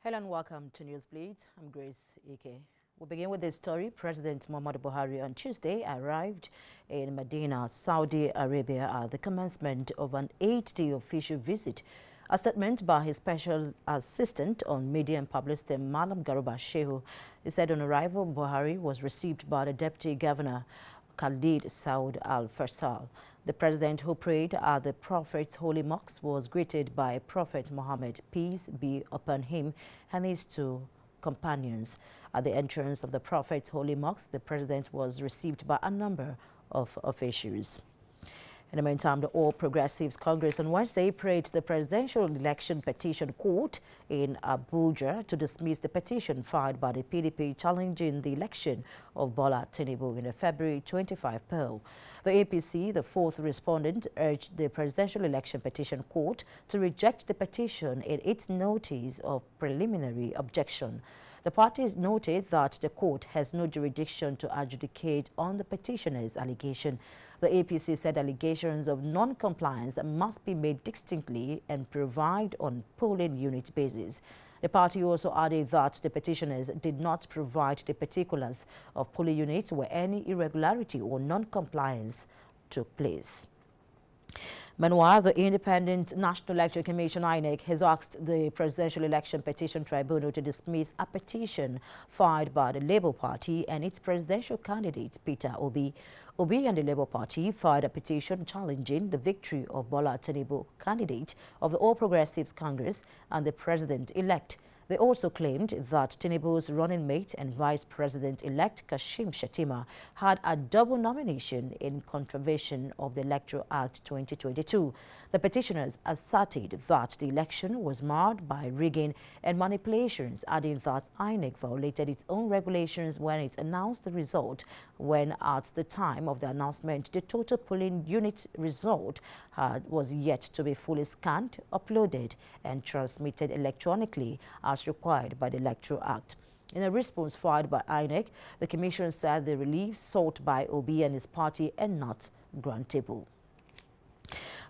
Hello and welcome to Newsblitz. I'm Grace Ike. We'll begin with this story. President Muhammadu Buhari on Tuesday arrived in Medina, Saudi Arabia at the commencement of an 8-day official visit. A statement by his special assistant on media and publicity, Malam Garuba Shehu, he said on arrival, Buhari was received by the Deputy Governor Khalid Saud Al-Faisal. The president, who prayed at the Prophet's holy mosque, was greeted by Prophet Muhammad, peace be upon him, and his two companions. At the entrance of the Prophet's holy mosque, the president was received by a number of officials. In the meantime, the All Progressives Congress on Wednesday prayed the Presidential Election Petition Court in Abuja to dismiss the petition filed by the PDP challenging the election of Bola Tinubu in a February 25 poll. The APC, the fourth respondent, urged the Presidential Election Petition Court to reject the petition in its notice of preliminary objection. The parties noted that the court has no jurisdiction to adjudicate on the petitioner's allegation. The APC said allegations of non-compliance must be made distinctly and provide on polling unit basis. The party also added that the petitioners did not provide the particulars of polling units where any irregularity or non-compliance took place. Meanwhile, the Independent National Electoral Commission (INEC) has asked the Presidential Election Petition Tribunal to dismiss a petition filed by the Labour Party and its presidential candidate Peter Obi. Obi and the Labour Party filed a petition challenging the victory of Bola Tinubu, candidate of the All Progressives Congress and the president-elect. They also claimed that Tinubu's running mate and Vice President-elect Kashim Shettima had a double nomination in contravention of the Electoral Act 2022. The petitioners asserted that the election was marred by rigging and manipulations, adding that INEC violated its own regulations when it announced the result, when at the time of the announcement, the total polling unit result was yet to be fully scanned, uploaded, and transmitted electronically as required by the Electoral Act. In a response filed by INEC, the Commission said the relief sought by Obi and his party are not grantable.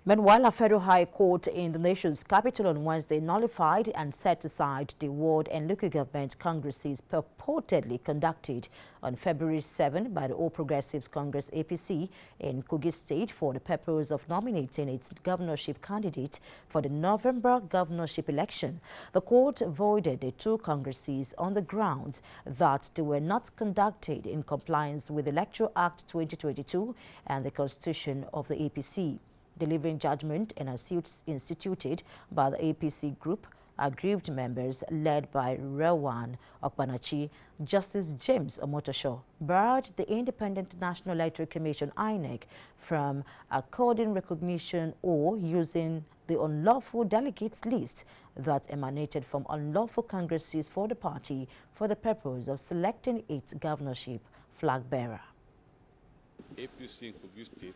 Meanwhile, a federal high court in the nation's capital on Wednesday nullified and set aside the ward and local government congresses purportedly conducted on February 7 by the All Progressives Congress APC in Kogi State for the purpose of nominating its governorship candidate for the November governorship election. The court voided the two congresses on the grounds that they were not conducted in compliance with the Electoral Act 2022 and the Constitution of the APC. Delivering judgment in a suit instituted by the APC group, aggrieved members led by Rewan Okpanachi, Justice James Omotosho barred the Independent National Electoral Commission (INEC) from according recognition or using the unlawful delegates list that emanated from unlawful congresses for the party for the purpose of selecting its governorship flag bearer. APC in Kogi State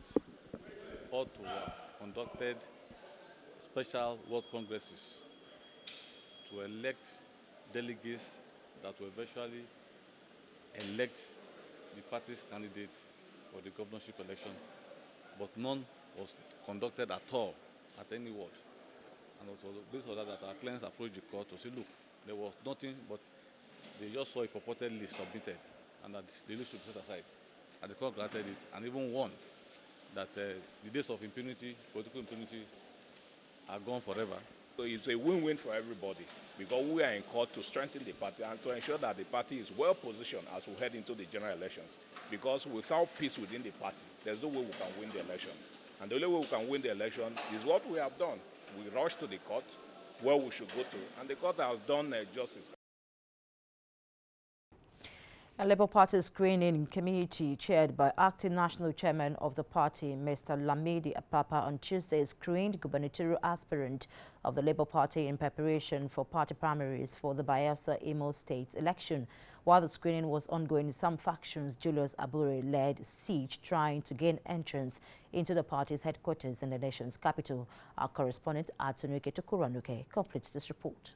ought to have conducted special world congresses to elect delegates that will eventually elect the party's candidates for the governorship election, but none was conducted at all at any ward. And also based on that our clients approached the court to say, look, there was nothing, but they just saw a purported list submitted and that the list should be set aside. And the court granted it and even warned that the days of impunity, political impunity, are gone forever. So it's a win-win for everybody because we are in court to strengthen the party and to ensure that the party is well positioned as we head into the general elections. Because without peace within the party, there's no way we can win the election. And the only way we can win the election is what we have done. We rushed to the court where we should go to, and the court has done justice. A Labour Party screening committee chaired by acting national chairman of the party, Mr. Lamidi Apapa, on Tuesday screened gubernatorial aspirant of the Labour Party in preparation for party primaries for the Bayelsa Imo State election. While the screening was ongoing, some factions, Julius Abure led siege trying to gain entrance into the party's headquarters in the nation's capital. Our correspondent, Atunuke Tukuranuke, completes this report.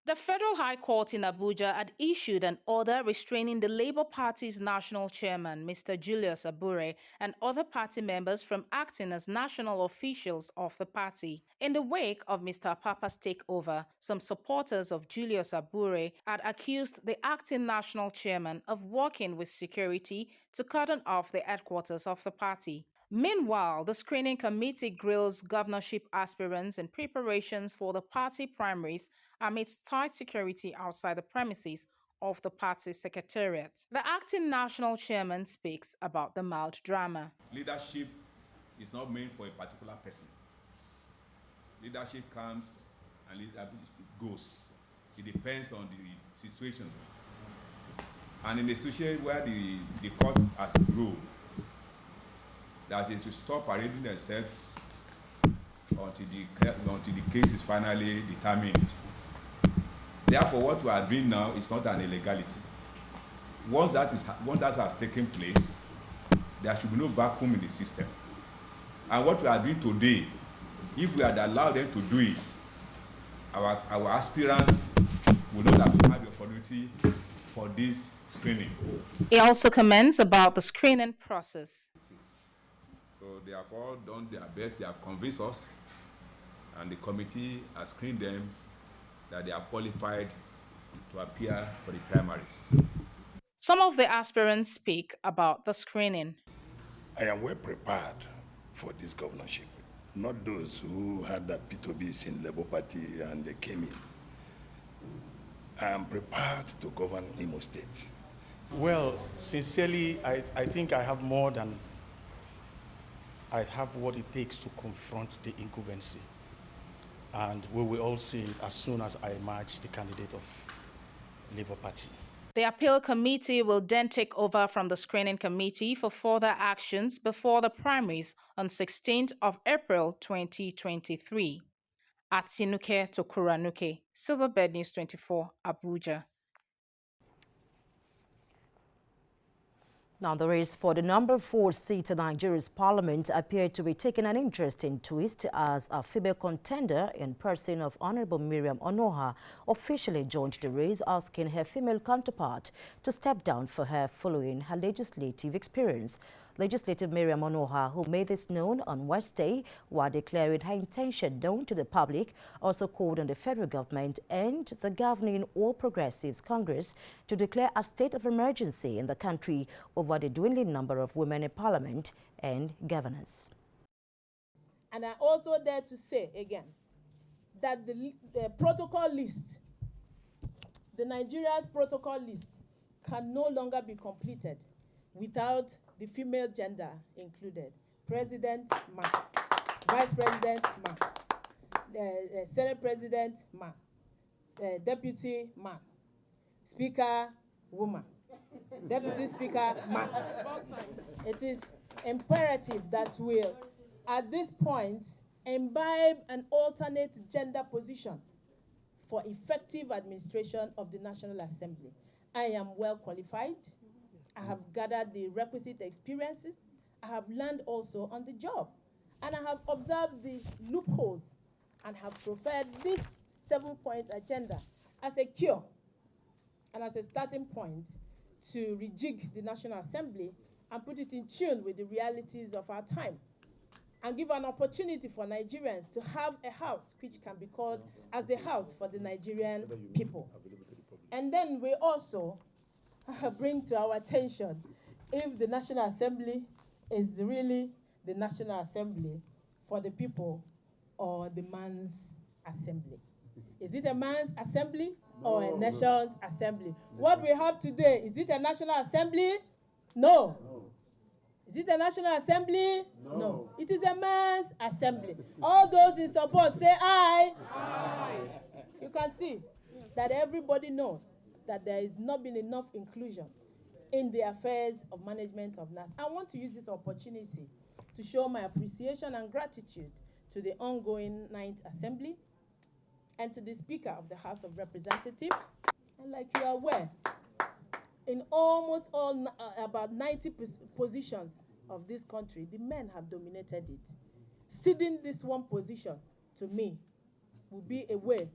The Federal High Court in Abuja had issued an order restraining the Labour Party's national chairman, Mr. Julius Abure, and other party members from acting as national officials of the party. In the wake of Mr. Papa's takeover, some supporters of Julius Abure had accused the acting national chairman of working with security to cordon off the headquarters of the party. Meanwhile, the screening committee grills governorship aspirants in preparations for the party primaries amidst tight security outside the premises of the party secretariat. The acting national chairman speaks about the mild drama. Leadership is not meant for a particular person. Leadership comes and leadership goes. It depends on the situation. And in a situation where the court has ruled that is to stop parading themselves until the case is finally determined. Therefore, what we are doing now is not an illegality. Once that has taken place, there should be no vacuum in the system. And what we are doing today, if we had allowed them to do it, our aspirants would not have had the opportunity for this screening. He also comments about the screening process. So they have all done their best. They have convinced us, and the committee has screened them that they are qualified to appear for the primaries. Some of the aspirants speak about the screening. I am well prepared for this governorship, not those who had that P2Bs in Labour Party and they came in. I am prepared to govern Imo State. Well, sincerely, I think I have more than I have what it takes to confront the incumbency. And we will all see it as soon as I emerge the candidate of Labour Party. The appeal committee will then take over from the screening committee for further actions before the primaries on 16th of April 2023. Atinuke Tokuranuke, Silverbird News 24, Abuja. Now, the race for the number 4 seat in Nigeria's parliament appeared to be taking an interesting twist as a female contender in person of Honorable Miriam Onoha officially joined the race, asking her female counterpart to step down for her following her legislative experience. Legislative Miriam Onoha, who made this known on Wednesday while declaring her intention known to the public, also called on the federal government and the governing All Progressives Congress to declare a state of emergency in the country over the dwindling number of women in parliament and governors. And I also dare to say again that the protocol list, the Nigeria's protocol list, can no longer be completed without the female gender included. President, man. Vice President, man. Senate President, man. Deputy, man. Speaker, woman. Deputy Speaker, man. It is imperative that we, at this point, imbibe an alternate gender position for effective administration of the National Assembly. I am well qualified. I have gathered the requisite experiences. I have learned also on the job. And I have observed the loopholes and have preferred this 7-point agenda as a cure and as a starting point to rejig the National Assembly and put it in tune with the realities of our time and give an opportunity for Nigerians to have a house which can be called as the house for the Nigerian people. And then we also bring to our attention if the National Assembly is really the National Assembly for the people or the man's assembly. Is it a man's assembly or a nation's assembly? What we have today, is it a National Assembly? No. Is it a National Assembly? No. It is a man's assembly. All those in support say aye. Aye. You can see that everybody knows that there has not been enough inclusion in the affairs of management of NAS. I want to use this opportunity to show my appreciation and gratitude to the ongoing 9th Assembly and to the Speaker of the House of Representatives. And like you are aware, in almost all, about 90 positions of this country, the men have dominated it. Ceding this one position to me will be a way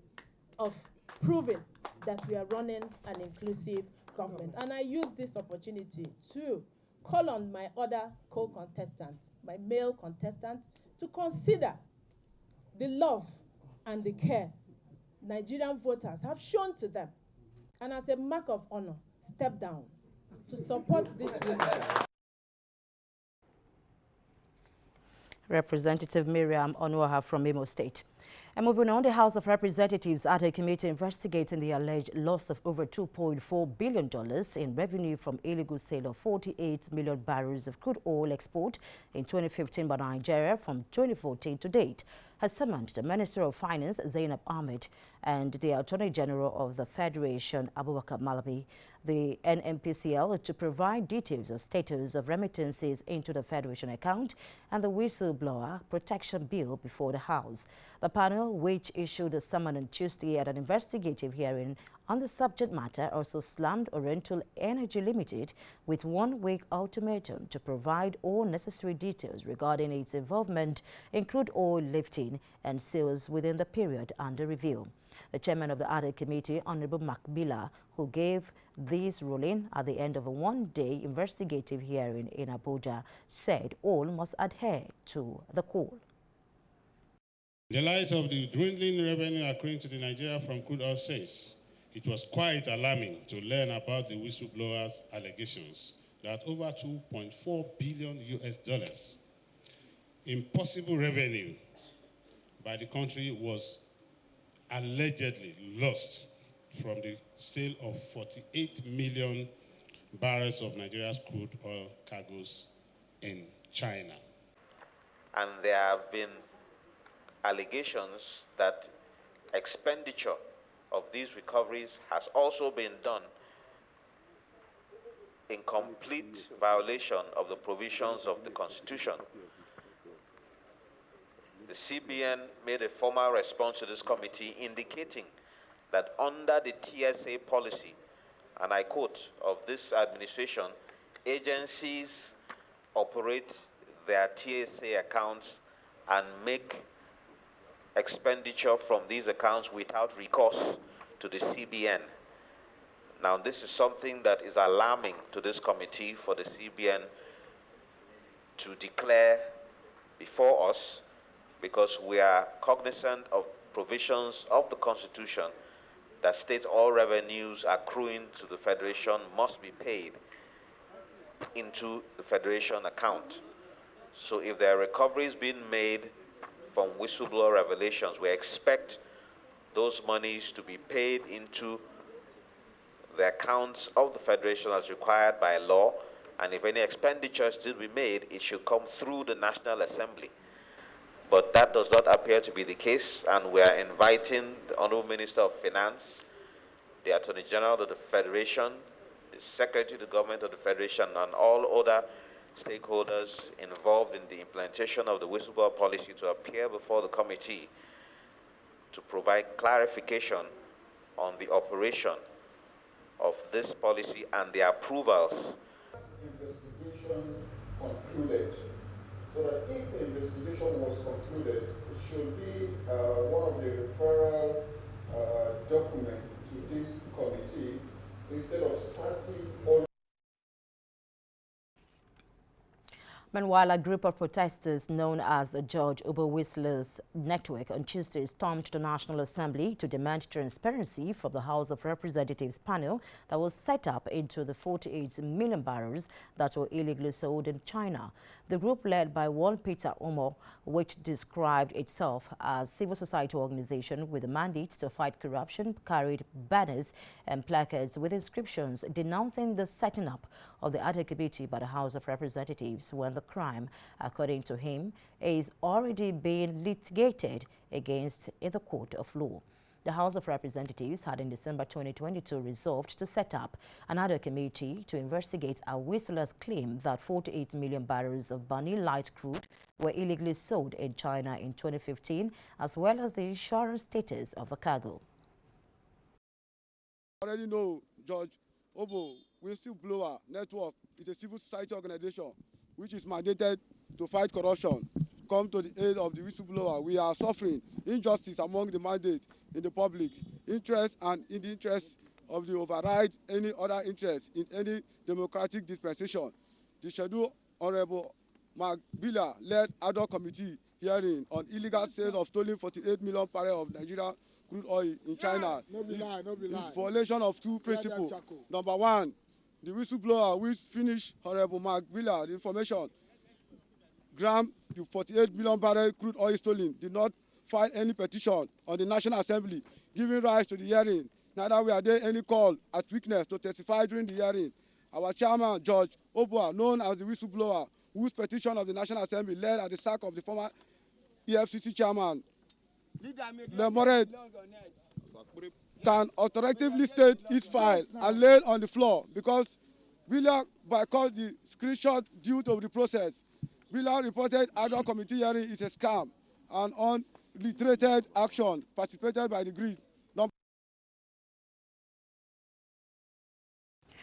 of proving that we are running an inclusive government. And I use this opportunity to call on my other co-contestants, my male contestants, to consider the love and the care Nigerian voters have shown to them, and as a mark of honor, step down to support this woman. Representative Miriam Onuaha from Imo State. And moving on, the House of Representatives had a committee investigating the alleged loss of over $2.4 billion in revenue from illegal sale of 48 million barrels of crude oil export in 2015 by Nigeria from 2014 to date, has summoned the Minister of Finance, Zainab Ahmed, and the Attorney General of the Federation, Abubakar Malabi, the NNPCL, to provide details of status of remittances into the Federation account and the Whistleblower Protection Bill before the House. The panel, which issued a summons on Tuesday at an investigative hearing on the subject matter, also slammed Oriental Energy Limited with one-week ultimatum to provide all necessary details regarding its involvement in crude oil lifting and sales within the period under review. The chairman of the Audit Committee, Honorable Makbila, who gave this ruling at the end of a one-day investigative hearing in Abuja, said all must adhere to the call. In the light of the dwindling revenue accruing to the Nigeria from crude oil sales, it was quite alarming to learn about the whistleblowers' allegations that over $2.4 billion in possible revenue by the country was allegedly lost from the sale of 48 million barrels of Nigeria's crude oil cargoes in China. And there have been allegations that expenditure of these recoveries has also been done in complete violation of the provisions of the Constitution. The CBN made a formal response to this committee indicating that under the TSA policy, and I quote, of this administration, agencies operate their TSA accounts and make expenditure from these accounts without recourse to the CBN. Now, this is something that is alarming to this committee for the CBN to declare before us, because we are cognizant of provisions of the Constitution that states all revenues accruing to the Federation must be paid into the Federation account. So if there are recoveries being made from whistleblower revelations, we expect those monies to be paid into the accounts of the Federation as required by law, and if any expenditures to be made, it should come through the National Assembly. But that does not appear to be the case, and we are inviting the Honorable Minister of Finance, the Attorney General of the Federation, the Secretary of the Government of the Federation, and all other stakeholders involved in the implementation of the whistleblower policy to appear before the committee to provide clarification on the operation of this policy and the approvals. Investigation concluded. So that if the investigation was concluded, it should be one of the referral documents to this committee instead of starting all. Meanwhile, a group of protesters known as the George Uber Whistlers Network on Tuesday stormed the National Assembly to demand transparency from the House of Representatives panel that was set up into the 48 million barrels that were illegally sold in China. The group, led by one Peter Omo, which described itself as a civil society organization with a mandate to fight corruption, carried banners and placards with inscriptions denouncing the setting up of the Audit Committee by the House of Representatives when the crime, according to him, is already being litigated against in the court of law. The House of Representatives had in December 2022 resolved to set up another committee to investigate a whistler's claim that 48 million barrels of Bunny light crude were illegally sold in China in 2015, as well as the insurance status of the cargo. Already know George Obo Whistleblower Network is a civil society organization which is mandated to fight corruption, come to the aid of the whistleblower. We are suffering injustice among the mandate in the public interest and in the interest of the override any other interest in any democratic dispensation. The scheduled Honorable Mark Billa led ad hoc committee hearing on illegal sales of stolen 48 million barrels of Nigeria crude oil in China. Is violation of two principles. Number one, the whistleblower which finished Honorable Mark Billa the information gram the 48 million barrel crude oil stolen did not file any petition on the National Assembly giving rise to the hearing. Neither were there any call at witness to testify during the hearing. Our chairman, Judge Obua, known as the whistleblower, whose petition of the National Assembly led at the sack of the former EFCC chairman, Lemored, can authoritatively state his file and lay on the floor because Billa boycotted the screenshot due to the process. Billa reported ad hoc committee hearing is a scam and unreiterated action participated by the grid.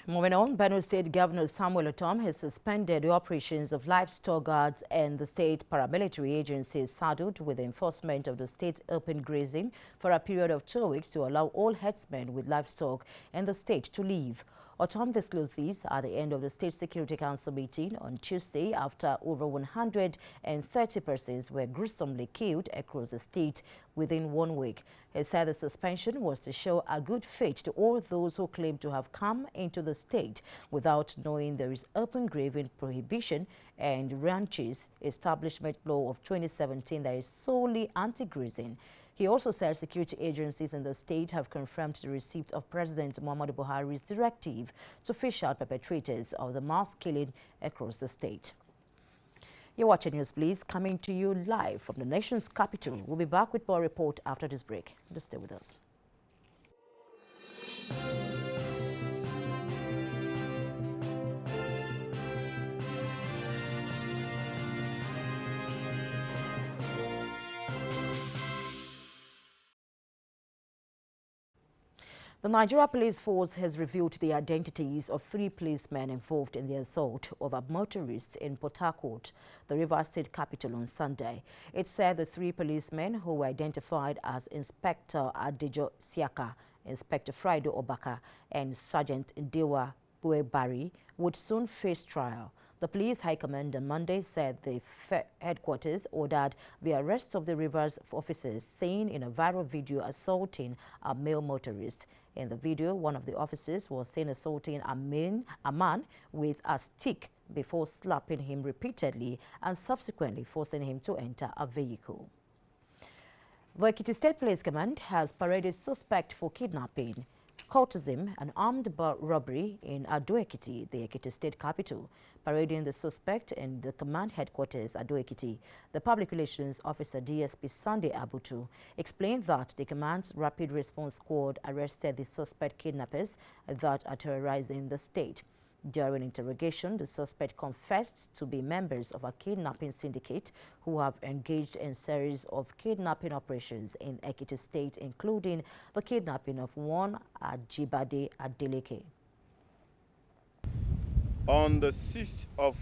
Moving on, Benue State Governor Samuel Otom has suspended the operations of livestock guards and the state paramilitary agencies saddled with the enforcement of the state's open grazing for a period of 2 weeks to allow all herdsmen with livestock in the state to leave. Otom disclosed this at the end of the State Security Council meeting on Tuesday after over 130 persons were gruesomely killed across the state within 1 week. He said the suspension was to show a good faith to all those who claim to have come into the state without knowing there is open grazing prohibition and ranches establishment law of 2017 that is solely anti-grazing. He also said security agencies in the state have confirmed the receipt of President Muhammadu Buhari's directive to fish out perpetrators of the mass killing across the state. You're watching Newsblitz, coming to you live from the nation's capital. We'll be back with more report after this break. Just stay with us. The Nigeria Police Force has revealed the identities of 3 policemen involved in the assault of a motorist in Port Harcourt, the Rivers State capital, on Sunday. It said the 3 policemen, who were identified as Inspector Adejo Siaka, Inspector Friday Obaka, and Sergeant Ndewa Buebari, would soon face trial. The police high command on Monday said the headquarters ordered the arrest of the Rivers officers seen in a viral video assaulting a male motorist. In the video, one of the officers was seen assaulting a man with a stick before slapping him repeatedly and subsequently forcing him to enter a vehicle. The Ekiti State Police Command has paraded suspect for kidnapping, cultism and armed robbery in Ado-Ekiti, the Ekiti State capital. Parading the suspect in the command headquarters at Ado-Ekiti, the Public Relations Officer DSP Sunday Abutu explained that the command's Rapid Response Squad arrested the suspect kidnappers that are terrorizing the state. During interrogation, the suspect confessed to be members of a kidnapping syndicate who have engaged in series of kidnapping operations in Ekiti State, including the kidnapping of one Ajibade Adeleke. On the 6th of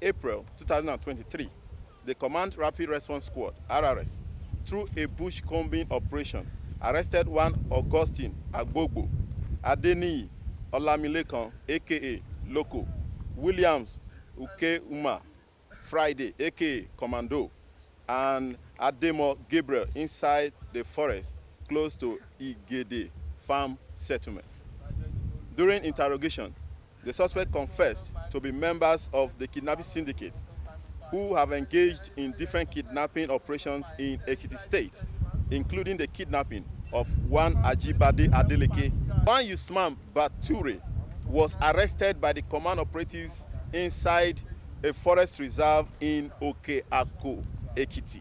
April 2023, the Command Rapid Response Squad, RRS, through a bush combing operation, arrested one Augustine Agbogbo, Adeniyi Olamilekan, aka Loco, Williams Uke Uma, Friday, aka Commando, and Ademo Gabriel inside the forest close to Igede farm settlement. During interrogation, the suspect confessed to be members of the kidnapping syndicate who have engaged in different kidnapping operations in Ekiti State, including the kidnapping of one Ajibade Adeleke. One Usman Bature was arrested by the command operatives inside a forest reserve in Okeako, Ekiti.